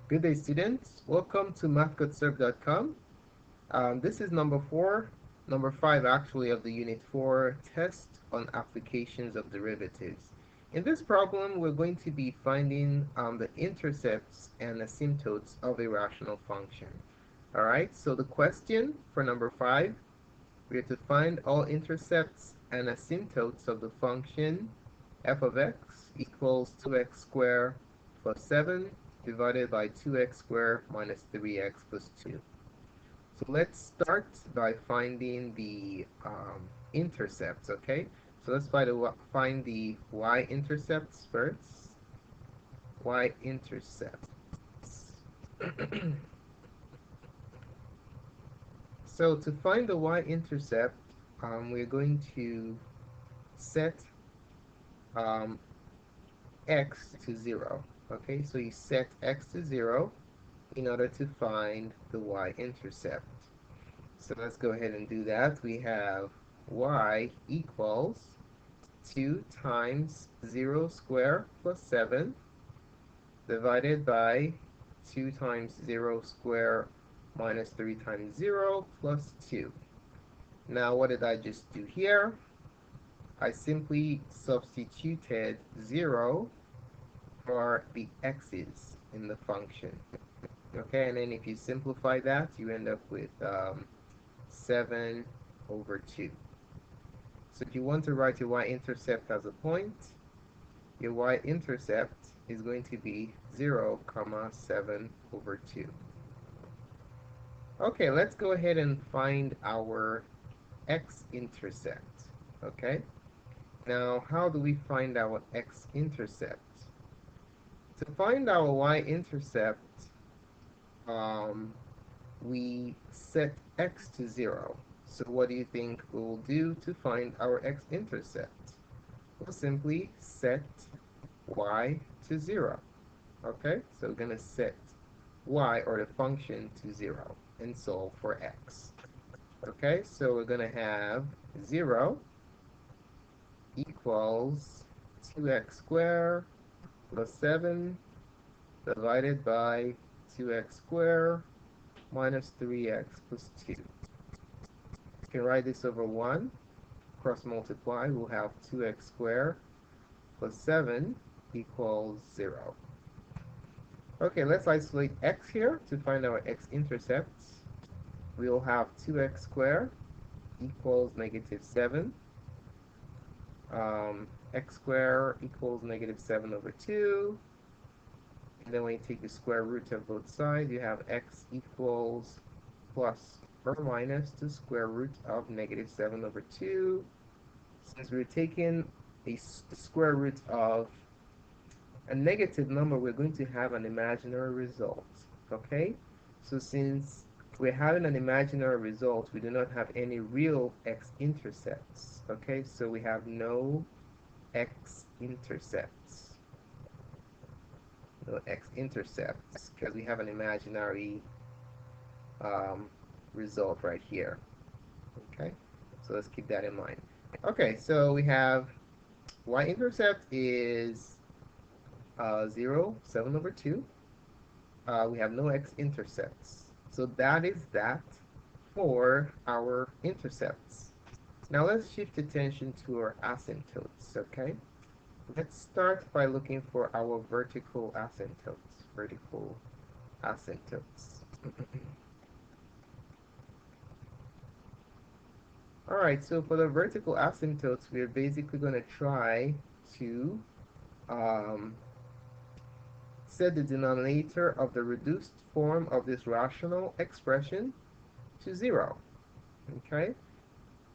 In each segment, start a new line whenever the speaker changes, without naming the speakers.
Good day, students. Welcome to mathcodeserve.com. This is number five actually of the Unit 4 test on applications of derivatives. In this problem, we're going to be finding the intercepts and asymptotes of a rational function. All right, so the question for number five, we are to find all intercepts and asymptotes of the function f of x equals 2x squared plus 7 divided by 2x squared minus 3x plus 2. So let's start by finding the intercepts, okay? So let's find the y-intercepts first. Y-intercepts. So to find the y-intercept, we're going to set x to 0. Okay, so you set x to 0 in order to find the y-intercept. So let's go ahead and do that. We have y equals 2 times 0 squared plus 7 divided by 2 times 0 squared minus 3 times 0 plus 2. Now what did I just do here? I simply substituted 0 for the x's in the function. Okay, and then if you simplify that, you end up with 7 over 2. So if you want to write your y-intercept as a point, your y-intercept is going to be 0, 7 over 2. Okay, let's go ahead and find our x-intercept. Okay, now how do we find our x-intercept? To find our y-intercept, we set x to 0. So what do you think we'll do to find our x-intercept? We'll simply set y to 0. Okay, so we're going to set y, or the function, to 0 and solve for x. Okay, so we're going to have 0 equals 2x squared plus 7 divided by 2x squared minus 3x plus 2. You can write this over 1. Cross multiply, we'll have 2x squared plus 7 equals 0. Okay, let's isolate x here to find our x-intercepts. We'll have 2x squared equals negative 7. X squared equals negative 7 over 2. And then when you take the square root of both sides, you have x equals plus or minus the square root of negative 7 over 2. Since we're taking the square root of a negative number, we're going to have an imaginary result. Okay? So since we're having an imaginary result, we do not have any real x-intercepts. Okay? So we have no x-intercepts. No x-intercepts because we have an imaginary result right here. Okay, so let's keep that in mind. Okay, so we have y-intercept is 0, 7 over 2. We have no x-intercepts. So that is that for our intercepts. Now let's shift attention to our asymptotes, okay? Let's start by looking for our vertical asymptotes. Vertical asymptotes. All right, so for the vertical asymptotes, we're basically going to try to set the denominator of the reduced form of this rational expression to 0. Okay?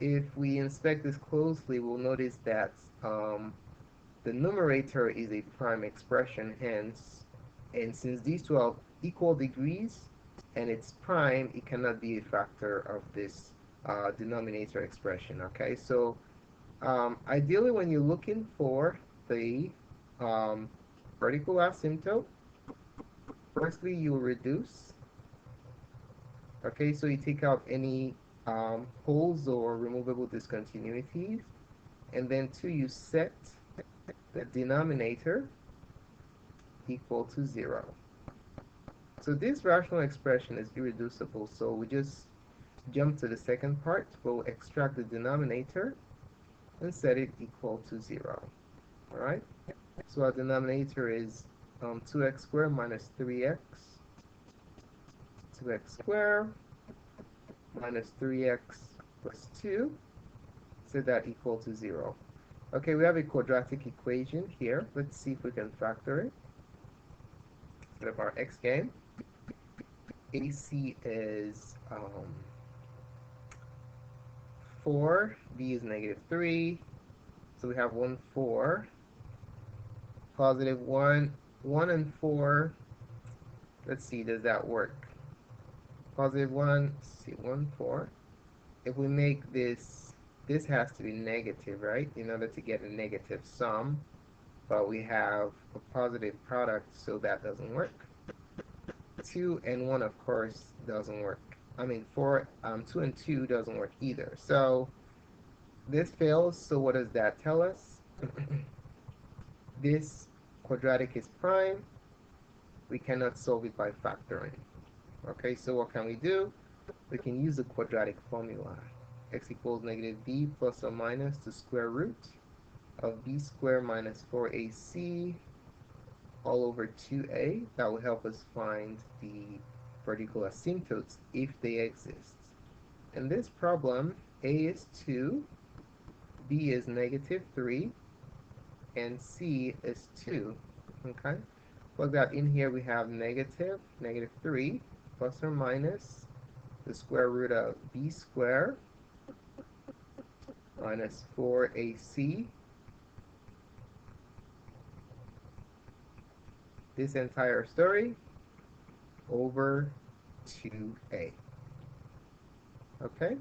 If we inspect this closely, we'll notice that the numerator is a prime expression, hence, and since these two are equal degrees and it's prime, it cannot be a factor of this denominator expression. Okay, so ideally when you're looking for the vertical asymptote, firstly you reduce. Okay, so you take out any poles or removable discontinuities, and then 2, you set the denominator equal to 0. So this rational expression is irreducible, so we just jump to the second part. We'll extract the denominator and set it equal to 0. Alright? So our denominator is 2x squared minus 3x. 2x squared minus 3x plus 2. Set that equal to 0. Okay, we have a quadratic equation here. Let's see if we can factor it. Set up our x game. AC is 4, b is negative 3, so we have 1, 4, positive 1, 1 and 4, let's see, does that work? Positive 1, let's see, 1, 4, if we make this has to be negative, right, in order to get a negative sum, but we have a positive product, so that doesn't work. 2 and 1, of course, doesn't work. I mean, 2 and 2 doesn't work either. So this fails. So what does that tell us? This quadratic is prime. We cannot solve it by factoring. Okay, so what can we do? We can use the quadratic formula. X equals negative b plus or minus the square root of b squared minus 4ac all over 2a. That will help us find the vertical asymptotes if they exist. In this problem, a is 2, b is negative 3, and c is 2. Okay? Plug that in here, we have negative 3 plus or minus the square root of b squared minus 4ac. This entire story over 2a. Okay?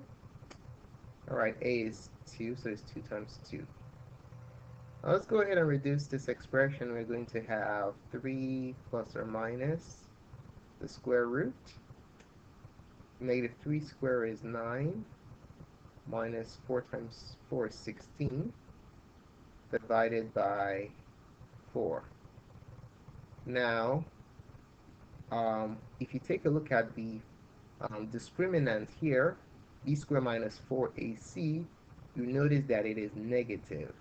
Alright, a is 2, so it's 2 times 2. Now let's go ahead and reduce this expression. We're going to have 3 plus or minus the square root. Negative 3 squared is 9, minus 4 times 4 is 16, divided by 4. Now, if you take a look at the discriminant here, b squared minus 4ac, you notice that it is negative.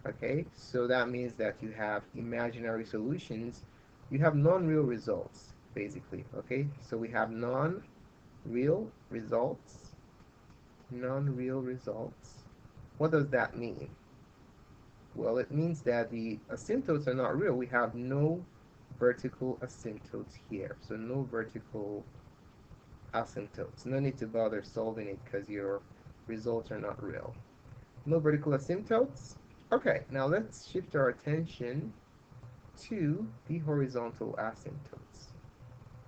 Okay, so that means that you have imaginary solutions. You have non-real results, basically. Okay, so we have non-real results. Non-real results. What does that mean? Well, it means that the asymptotes are not real. We have no vertical asymptotes here. So no vertical asymptotes. No need to bother solving it because your results are not real. No vertical asymptotes. Okay, now let's shift our attention to the horizontal asymptotes.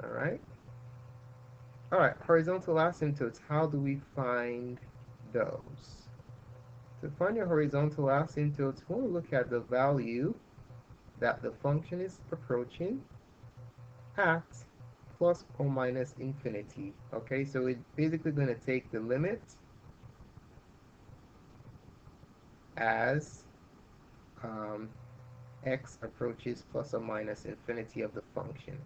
Alright? Alright, horizontal asymptotes, how do we find those? To find your horizontal asymptotes, we'll look at the value that the function is approaching at plus or minus infinity. Okay, so we're basically going to take the limit as x approaches plus or minus infinity of the function.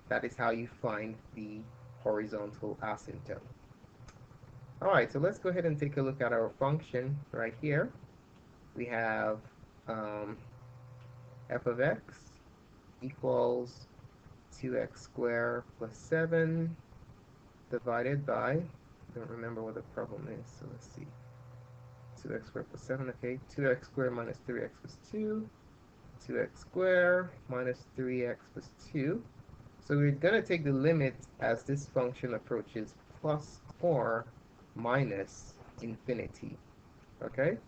That is how you find the horizontal asymptote. Alright, so let's go ahead and take a look at our function right here. We have f of x equals 2x squared plus 7 divided by, I don't remember what the problem is, so let's see. 2x squared plus 7, okay. 2x squared minus 3x plus 2. 2x squared minus 3x plus 2. So we're going to take the limit as this function approaches plus or minus infinity. Okay?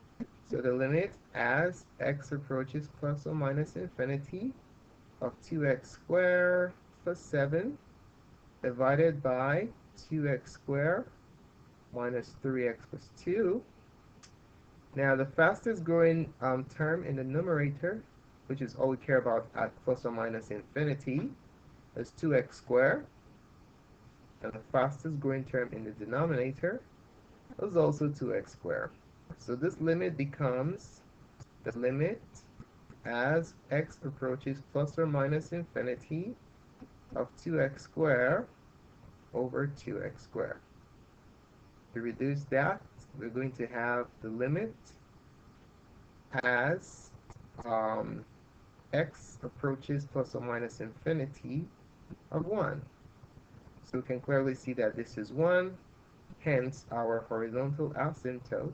So the limit as x approaches plus or minus infinity of 2x squared plus 7 divided by 2x squared minus 3x plus 2. Now the fastest growing term in the numerator, which is all we care about at plus or minus infinity, is 2x squared. And the fastest growing term in the denominator is also 2x squared. So this limit becomes the limit as x approaches plus or minus infinity of 2x squared over 2x squared. To reduce that, we're going to have the limit as x approaches plus or minus infinity of 1. So we can clearly see that this is 1, hence our horizontal asymptote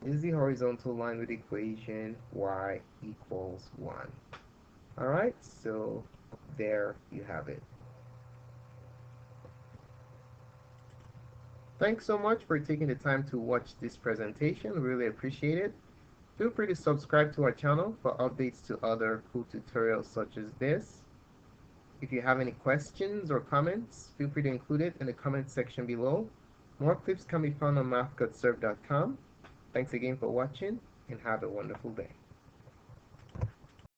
is the horizontal line with equation y equals 1. Alright, so there you have it. Thanks so much for taking the time to watch this presentation. Really appreciate it. Feel free to subscribe to our channel for updates to other cool tutorials such as this. If you have any questions or comments, feel free to include it in the comment section below. More clips can be found on math.serve.com. Thanks again for watching and have a wonderful day.